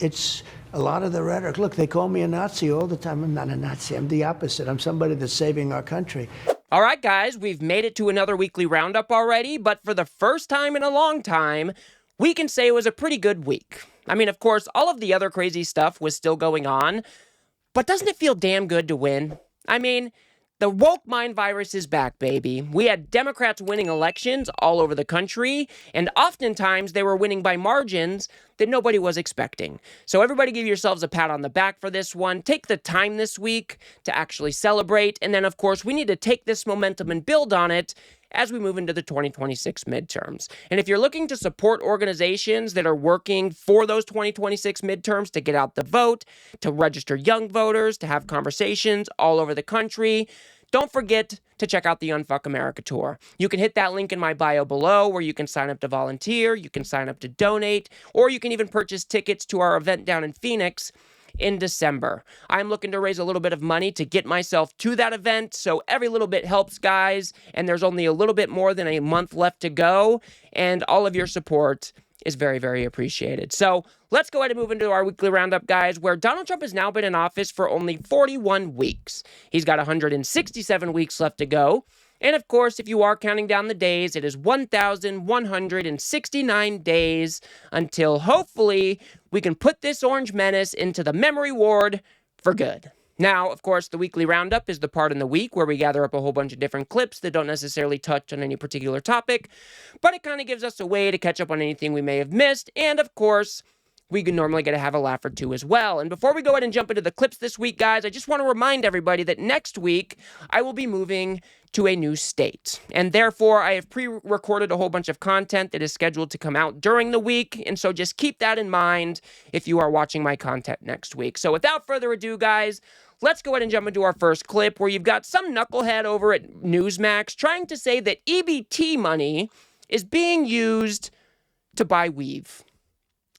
it's a lot of the rhetoric. Look, they call me a Nazi all the time. I'm not a Nazi. I'm the opposite. I'm somebody that's saving our country. All right, guys, we've made it to another weekly roundup already, but for the first time in a long time, we can say it was a pretty good week. I mean, of course, all of the other crazy stuff was still going on, but doesn't it feel damn good to win? I mean, the woke mind virus is back, baby. We had Democrats winning elections all over the country, and oftentimes they were winning by margins that nobody was expecting. So everybody give yourselves a pat on the back for this one. Take the time this week to actually celebrate, and then, of course, we need to take this momentum and build on it as we move into the 2026 midterms. And if you're looking to support organizations that are working for those 2026 midterms to get out the vote, to register young voters, to have conversations all over the country, don't forget to check out the Unfuck America Tour. You can hit that link in my bio below where you can sign up to volunteer, you can sign up to donate, or you can even purchase tickets to our event down in Phoenix in December. I'm looking to raise a little bit of money to get myself to that event, so every little bit helps, guys, and there's only a little bit more than a month left to go, and all of your support is very, very appreciated. So let's go ahead and move into our weekly roundup, guys, where Donald Trump has now been in office for only 41 weeks. He's got 167 weeks left to go. And of course, if you are counting down the days, it is 1,169 days until hopefully we can put this orange menace into the memory ward for good. Now, of course, the weekly roundup is the part in the week where we gather up a whole bunch of different clips that don't necessarily touch on any particular topic, but it kind of gives us a way to catch up on anything we may have missed, and of course, we can normally get to have a laugh or two as well. And before we go ahead and jump into the clips this week, guys, I just want to remind everybody that next week I will be moving to a new state. And therefore, I have pre-recorded a whole bunch of content that is scheduled to come out during the week. And so just keep that in mind if you are watching my content next week. So without further ado, guys, let's go ahead and jump into our first clip where you've got some knucklehead over at Newsmax trying to say that EBT money is being used to buy weave.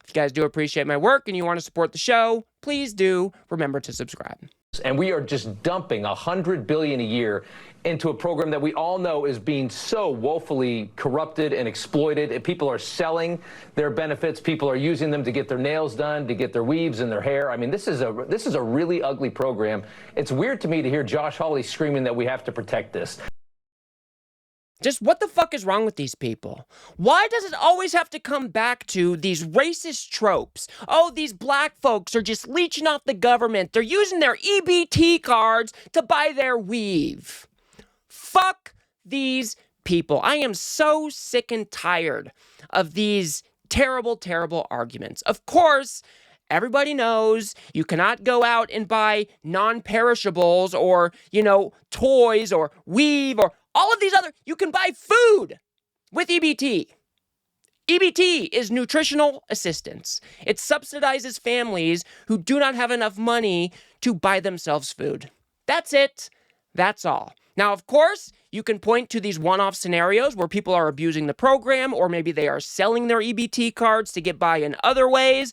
If you guys do appreciate my work and you want to support the show, please do remember to subscribe. And we are just dumping $100 billion a year into a program that we all know is being so woefully corrupted and exploited. And people are selling their benefits. People are using them to get their nails done, to get their weaves in their hair. I mean, this is a really ugly program. It's weird to me to hear Josh Hawley screaming that we have to protect this. Just what the fuck is wrong with these people? Why does it always have to come back to these racist tropes? Oh, these black folks are just leeching off the government. They're using their EBT cards to buy their weave. Fuck these people. I am so sick and tired of these terrible, terrible arguments. Of course, everybody knows you cannot go out and buy non-perishables or, toys or weave or all of these other, you can buy food with EBT. EBT is nutritional assistance. It subsidizes families who do not have enough money to buy themselves food. That's it. That's all. Now, of course, you can point to these one-off scenarios where people are abusing the program, or maybe they are selling their EBT cards to get by in other ways.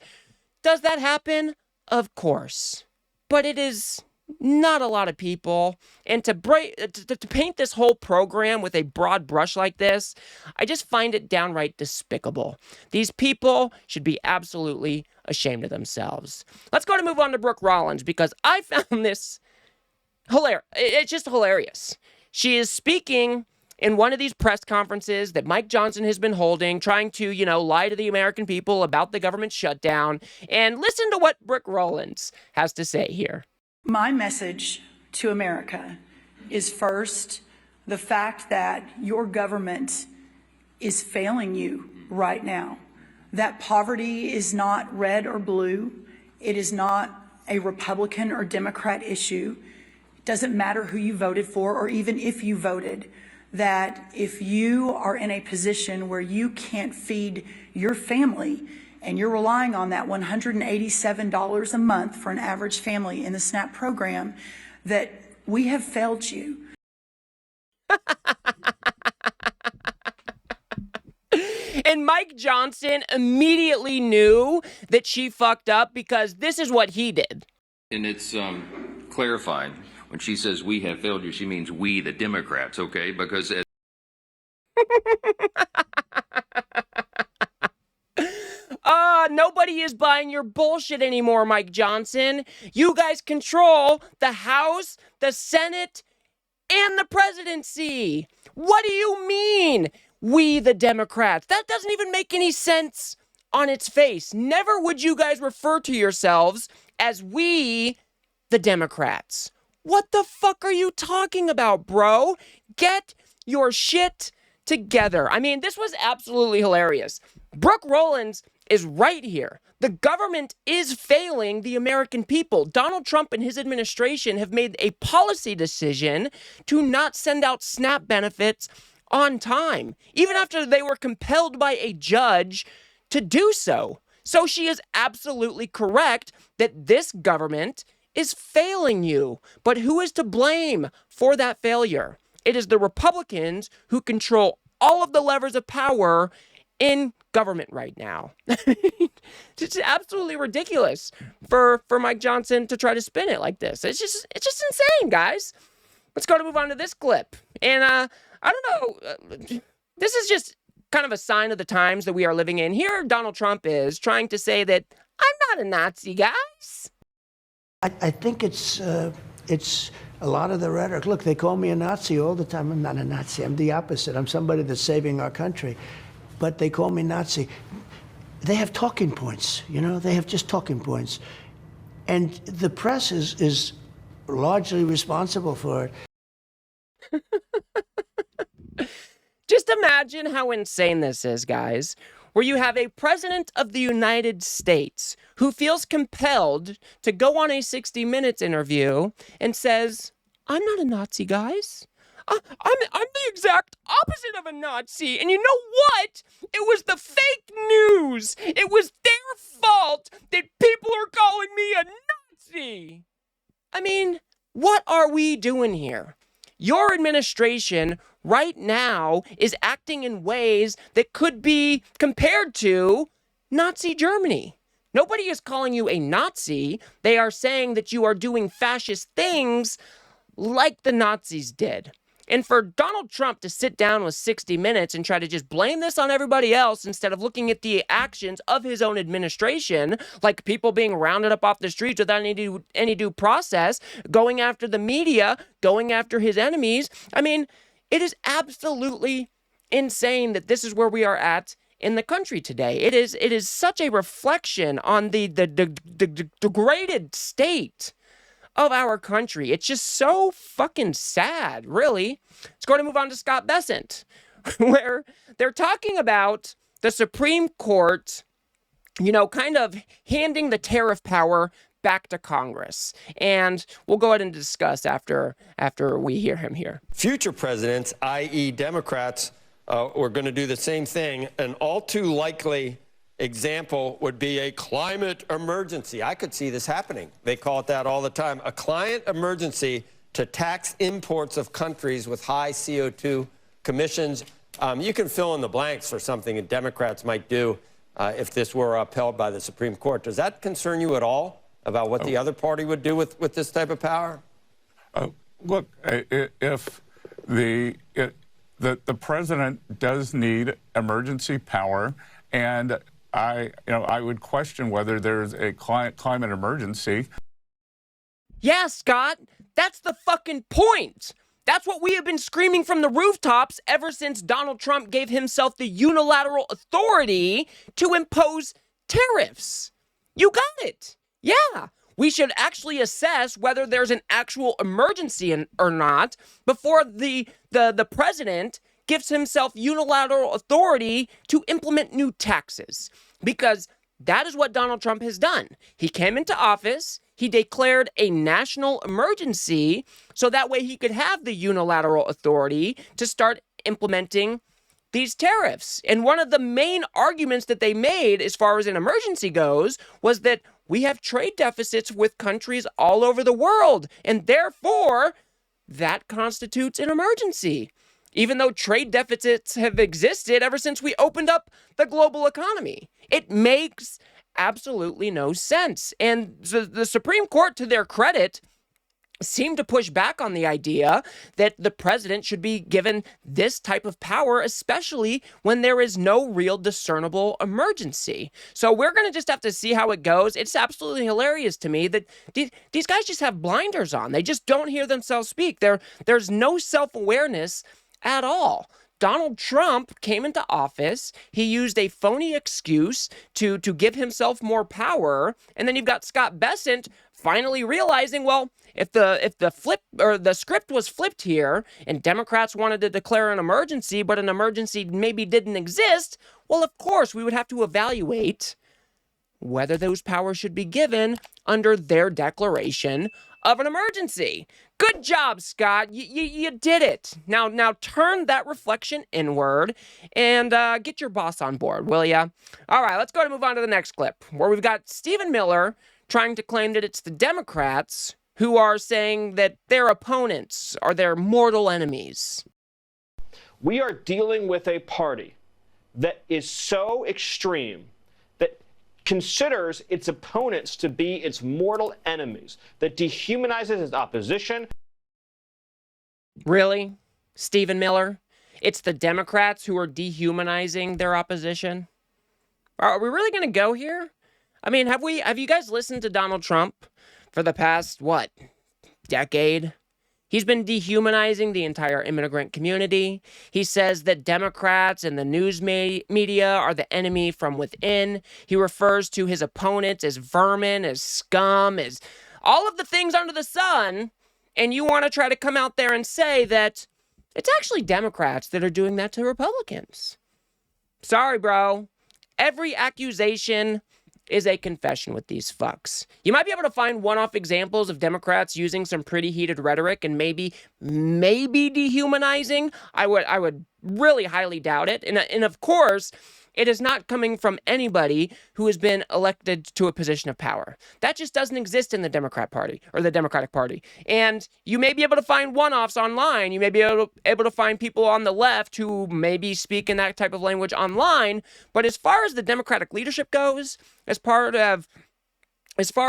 Does that happen? Of course. But it is not a lot of people. And to paint this whole program with a broad brush like this, I just find it downright despicable. These people should be absolutely ashamed of themselves. Let's go to move on to Brooke Rollin, because I found this hilarious. It's just hilarious. She is speaking in one of these press conferences that Mike Johnson has been holding, trying to, lie to the American people about the government shutdown. And listen to what Brooke Rollin has to say here. My message to America is first, the fact that your government is failing you right now. That poverty is not red or blue. It is not a Republican or Democrat issue. It doesn't matter who you voted for or even if you voted. That if you are in a position where you can't feed your family and you're relying on that $187 a month for an average family in the SNAP program, that we have failed you. And Mike Johnson immediately knew that she fucked up because this is what he did. And it's clarified. When she says we have failed you, she means we, the Democrats, okay? Because Nobody is buying your bullshit anymore, Mike Johnson. You guys control the House, the Senate, and the presidency. What do you mean, we the Democrats? That doesn't even make any sense on its face. Never would you guys refer to yourselves as we the Democrats. What the fuck are you talking about, bro? Get your shit together. I mean, this was absolutely hilarious. Brooke Rollin is right here. The government is failing the American people. Donald Trump and his administration have made a policy decision to not send out SNAP benefits on time, even after they were compelled by a judge to do so. So she is absolutely correct that this government is failing you. But who is to blame for that failure? It is the Republicans who control all of the levers of power in government right now. It's absolutely ridiculous for Mike Johnson to try to spin it like this. It's just insane, guys. Let's go to move on to this clip. And I don't know, this is just kind of a sign of the times that we are living in. Here Donald Trump is trying to say that I'm not a Nazi, guys. I think it's a lot of the rhetoric. Look, they call me a Nazi all the time. I'm not a Nazi. I'm the opposite. I'm somebody that's saving our country. But they call me Nazi. They have talking points, you know? They have just talking points. And the press is largely responsible for it. Just imagine how insane this is, guys, where you have a president of the United States who feels compelled to go on a 60 Minutes interview and says, I'm not a Nazi, guys. I'm the exact opposite of a Nazi. And you know what? It was the fake news. It was their fault that people are calling me a Nazi. I mean, what are we doing here? Your administration right now is acting in ways that could be compared to Nazi Germany. Nobody is calling you a Nazi. They are saying that you are doing fascist things like the Nazis did. And for Donald Trump to sit down with 60 Minutes and try to just blame this on everybody else instead of looking at the actions of his own administration, like people being rounded up off the streets without any due process, going after the media, going after his enemies. I mean, it is absolutely insane that this is where we are at in the country today. It is such a reflection on the degraded state of our country. It's just so fucking sad, really. Let's go to move on to Scott Bessent, where they're talking about the Supreme Court, you know, kind of handing the tariff power back to Congress. And we'll go ahead and discuss after we hear him here. Future presidents, i.e. Democrats, were going to do the same thing. An all too likely example would be a climate emergency. I could see this happening. They call it that all the time. A climate emergency to tax imports of countries with high CO2 emissions. You can fill in the blanks for something that Democrats might do if this were upheld by the Supreme Court. Does that concern you at all about what the other party would do with this type of power? Look, if the president does need emergency power, and I would question whether there's a climate emergency. Yeah, Scott, that's the fucking point. That's what we have been screaming from the rooftops ever since Donald Trump gave himself the unilateral authority to impose tariffs. You got it. Yeah. We should actually assess whether there's an actual emergency or not before the president gives himself unilateral authority to implement new taxes, because that is what Donald Trump has done. He came into office, he declared a national emergency so that way he could have the unilateral authority to start implementing these tariffs. And one of the main arguments that they made as far as an emergency goes was that we have trade deficits with countries all over the world, and therefore that constitutes an emergency, even though trade deficits have existed ever since we opened up the global economy. It makes absolutely no sense. And the Supreme Court, to their credit, seem to push back on the idea that the president should be given this type of power, especially when there is no real discernible emergency. So we're going to just have to see how it goes. It's absolutely hilarious to me that these guys just have blinders on. They just don't hear themselves speak. There's no self-awareness at all. Donald Trump came into office. He used a phony excuse to give himself more power. And then you've got Scott Bessent finally realizing, well, if the script was flipped here and Democrats wanted to declare an emergency, but an emergency maybe didn't exist, well, of course, we would have to evaluate whether those powers should be given under their declaration of an emergency. Good job, Scott. You did it. Now turn that reflection inward and get your boss on board, will ya? All right, let's go and move on to the next clip, where we've got Stephen Miller trying to claim that it's the Democrats who are saying that their opponents are their mortal enemies. We are dealing with a party that is so extreme that considers its opponents to be its mortal enemies, that dehumanizes its opposition. Really? Stephen Miller? It's the Democrats who are dehumanizing their opposition? Are we really going to go here? I mean, have you guys listened to Donald Trump for the past, decade? He's been dehumanizing the entire immigrant community. He says that Democrats and the news media are the enemy from within. He refers to his opponents as vermin, as scum, as all of the things under the sun. And you want to try to come out there and say that it's actually Democrats that are doing that to Republicans. Sorry, bro. Every accusation is a confession with these fucks. You might be able to find one-off examples of Democrats using some pretty heated rhetoric and maybe dehumanizing. I would really highly doubt it. And of course, it is not coming from anybody who has been elected to a position of power. That just doesn't exist in the Democrat Party or the Democratic Party. And you may be able to find one-offs online. You may be able to find people on the left who maybe speak in that type of language online. But as far as the Democratic leadership goes, as far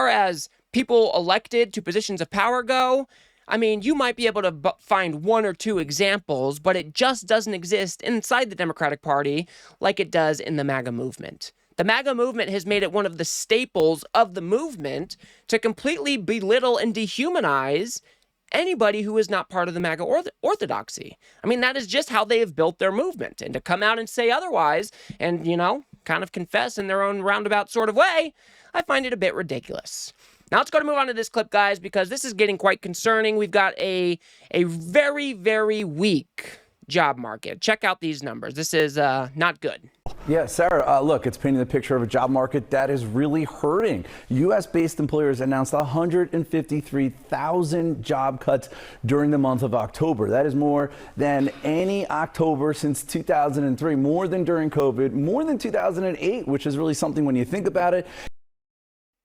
as people elected to positions of power go, I mean, you might be able to find one or two examples, but it just doesn't exist inside the Democratic Party like it does in the MAGA movement. The MAGA movement has made it one of the staples of the movement to completely belittle and dehumanize anybody who is not part of the MAGA orthodoxy. I mean, that is just how they have built their movement. And to come out and say otherwise and, kind of confess in their own roundabout sort of way, I find it a bit ridiculous. Now let's go to move on to this clip, guys, because this is getting quite concerning. We've got a very, very weak job market. Check out these numbers. This is not good. Yeah, Sarah, look, it's painting the picture of a job market that is really hurting. U.S.-based employers announced 153,000 job cuts during the month of October. That is more than any October since 2003, more than during COVID, more than 2008, which is really something when you think about it.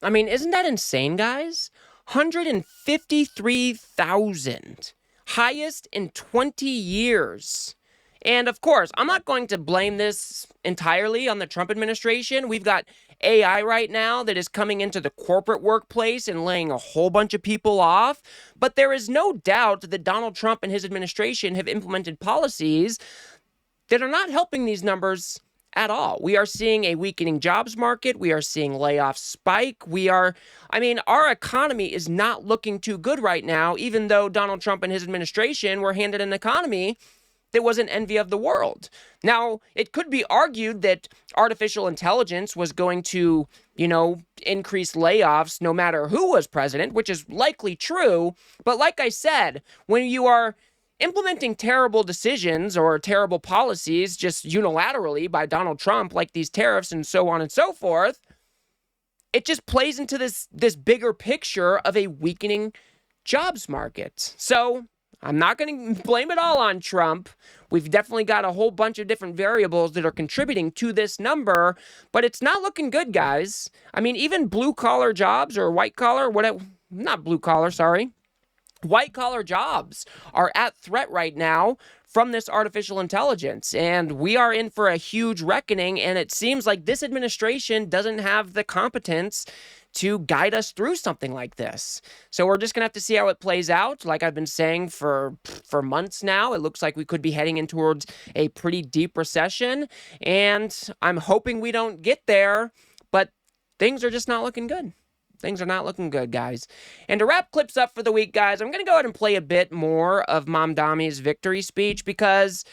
I mean, isn't that insane, guys? 153,000. Highest in 20 years. And of course, I'm not going to blame this entirely on the Trump administration. We've got AI right now that is coming into the corporate workplace and laying a whole bunch of people off. But there is no doubt that Donald Trump and his administration have implemented policies that are not helping these numbers at all. We are seeing a weakening jobs market. We are seeing layoffs spike. Our economy is not looking too good right now, even though Donald Trump and his administration were handed an economy that was an envy of the world. Now, it could be argued that artificial intelligence was going to, increase layoffs no matter who was president, which is likely true. But like I said, when you are implementing terrible decisions or terrible policies just unilaterally by Donald Trump, like these tariffs and so on and so forth, it just plays into this bigger picture of a weakening jobs market. So I'm not going to blame it all on Trump. We've definitely got a whole bunch of different variables that are contributing to this number, but it's not looking good, guys. I mean, even blue-collar jobs or white-collar, not blue-collar, sorry. White-collar jobs are at threat right now from this artificial intelligence, and we are in for a huge reckoning, and it seems like this administration doesn't have the competence to guide us through something like this. So we're just going to have to see how it plays out. Like I've been saying for months now, it looks like we could be heading in towards a pretty deep recession, and I'm hoping we don't get there, but things are just not looking good. Things are not looking good, guys. And to wrap clips up for the week, guys, I'm going to go ahead and play a bit more of Mamdani's victory speech, because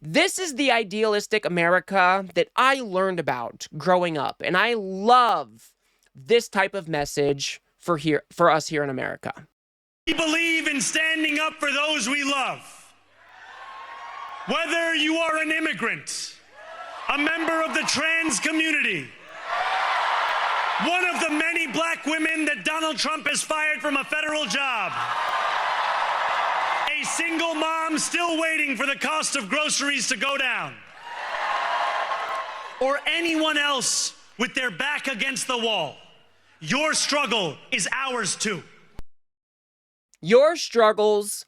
this is the idealistic America that I learned about growing up. And I love this type of message for us here in America. We believe in standing up for those we love. Whether you are an immigrant, a member of the trans community, one of the many black women that Donald Trump has fired from a federal job, a single mom still waiting for the cost of groceries to go down, or anyone else with their back against the wall, your struggle is ours too. Your struggles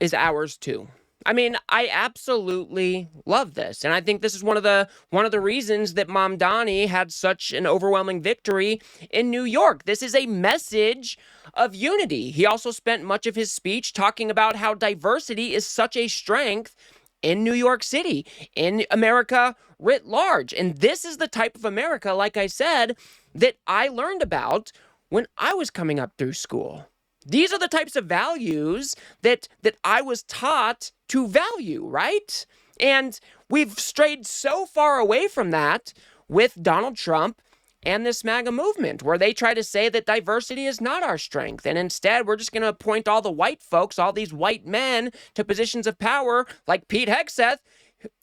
is ours too. I mean, I absolutely love this. And I think this is one of the reasons that Mamdani had such an overwhelming victory in New York. This is a message of unity. He also spent much of his speech talking about how diversity is such a strength in New York City, in America writ large. And this is the type of America, like I said, that I learned about when I was coming up through school. These are the types of values that I was taught to value, right? And we've strayed so far away from that with Donald Trump and this MAGA movement, where they try to say that diversity is not our strength. And instead, we're just going to appoint all the white folks, all these white men, to positions of power like Pete Hegseth,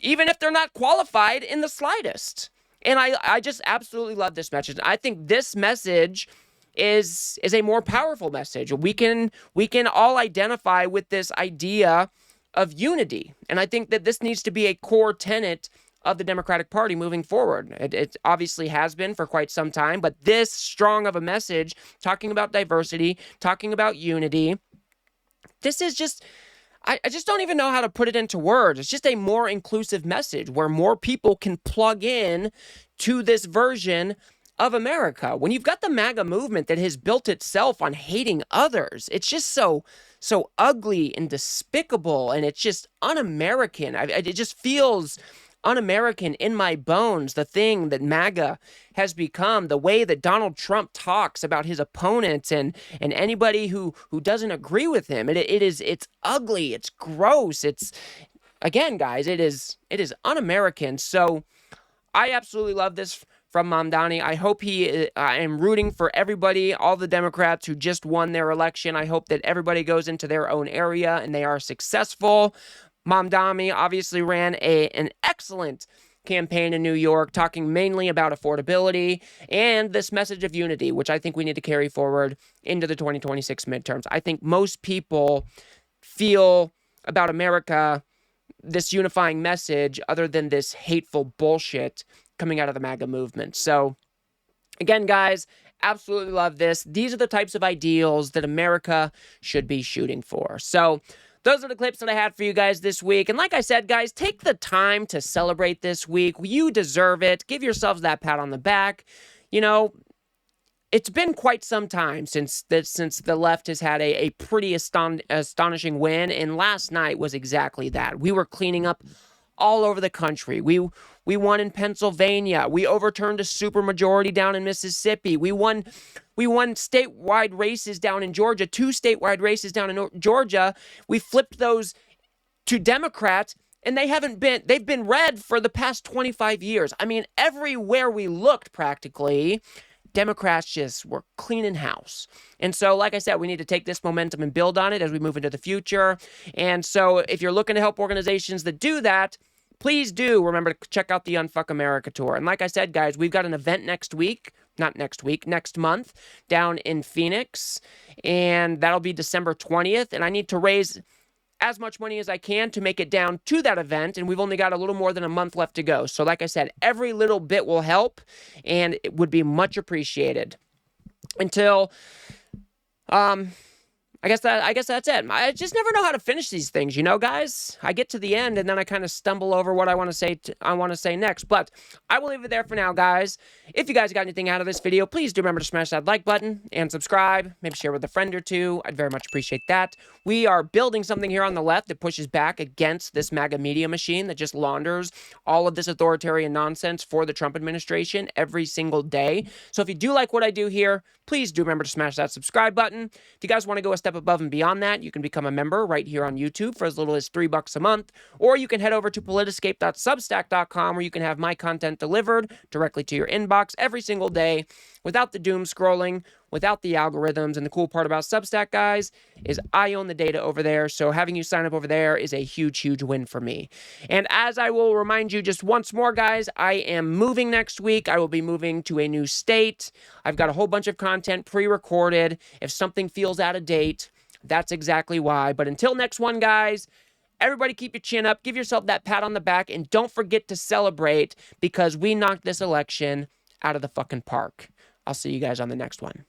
even if they're not qualified in the slightest. And I just absolutely love this message. I think this message is a more powerful message. We can all identify with this idea of unity. And I think that this needs to be a core tenet of the Democratic Party moving forward. It obviously has been for quite some time, but this strong of a message, talking about diversity, talking about unity, this is just, I just don't even know how to put it into words. It's just a more inclusive message where more people can plug in to this version of America. When you've got the MAGA movement that has built itself on hating others, it's just so ugly and despicable, and it's just un-American. It just feels un-American in my bones, the thing that MAGA has become, the way that Donald Trump talks about his opponents and anybody who doesn't agree with him. It's ugly, it's gross, it's, again, guys, it is un-American. So I absolutely love this from Mamdani. I hope I am rooting for everybody, all the Democrats who just won their election. I hope that everybody goes into their own area and they are successful. Mamdani obviously ran an excellent campaign in New York, talking mainly about affordability and this message of unity, which I think we need to carry forward into the 2026 midterms. I think most people feel about America this unifying message other than this hateful bullshit coming out of the MAGA movement. So again, guys, absolutely love this. These are the types of ideals that America should be shooting for. So those are the clips that I had for you guys this week. And like I said, guys, take the time to celebrate this week. You deserve it. Give yourselves that pat on the back. You know, it's been quite some time since the left has had a pretty astonishing win. And last night was exactly that. We were cleaning up all over the country. We won in Pennsylvania. We overturned a supermajority down in Mississippi. We won statewide races down in Georgia, 2 statewide races down in Georgia. We flipped those to Democrats, and they've been red for the past 25 years. I mean, everywhere we looked practically, Democrats just were cleaning house. And so, like I said, we need to take this momentum and build on it as we move into the future. And so if you're looking to help organizations that do that, please do remember to check out the Unfuck America tour. And like I said, guys, we've got an event next month down in Phoenix. And that'll be December 20th. And I need to raise as much money as I can to make it down to that event, and we've only got a little more than a month left to go. So like I said, every little bit will help, and it would be much appreciated. Until I guess that's it. I just never know how to finish these things, you know, guys. I get to the end and then I kind of stumble over what I want to say next. But I will leave it there for now, guys. If you guys got anything out of this video, please do remember to smash that like button and subscribe. Maybe share with a friend or two. I'd very much appreciate that. We are building something here on the left that pushes back against this MAGA media machine that just launders all of this authoritarian nonsense for the Trump administration every single day. So if you do like what I do here, please do remember to smash that subscribe button. If you guys want to go a step above and beyond that, you can become a member right here on YouTube for as little as $3 a month, or you can head over to politiscape.substack.com where you can have my content delivered directly to your inbox every single day without the doom scrolling, without the algorithms. And the cool part about Substack, guys, is I own the data over there, so having you sign up over there is a huge, huge win for me. And as I will remind you just once more, guys, I am moving next week. I will be moving to a new state. I've got a whole bunch of content pre-recorded. If something feels out of date, that's exactly why. But until next one, guys, everybody keep your chin up, give yourself that pat on the back, and don't forget to celebrate because we knocked this election out of the fucking park. I'll see you guys on the next one.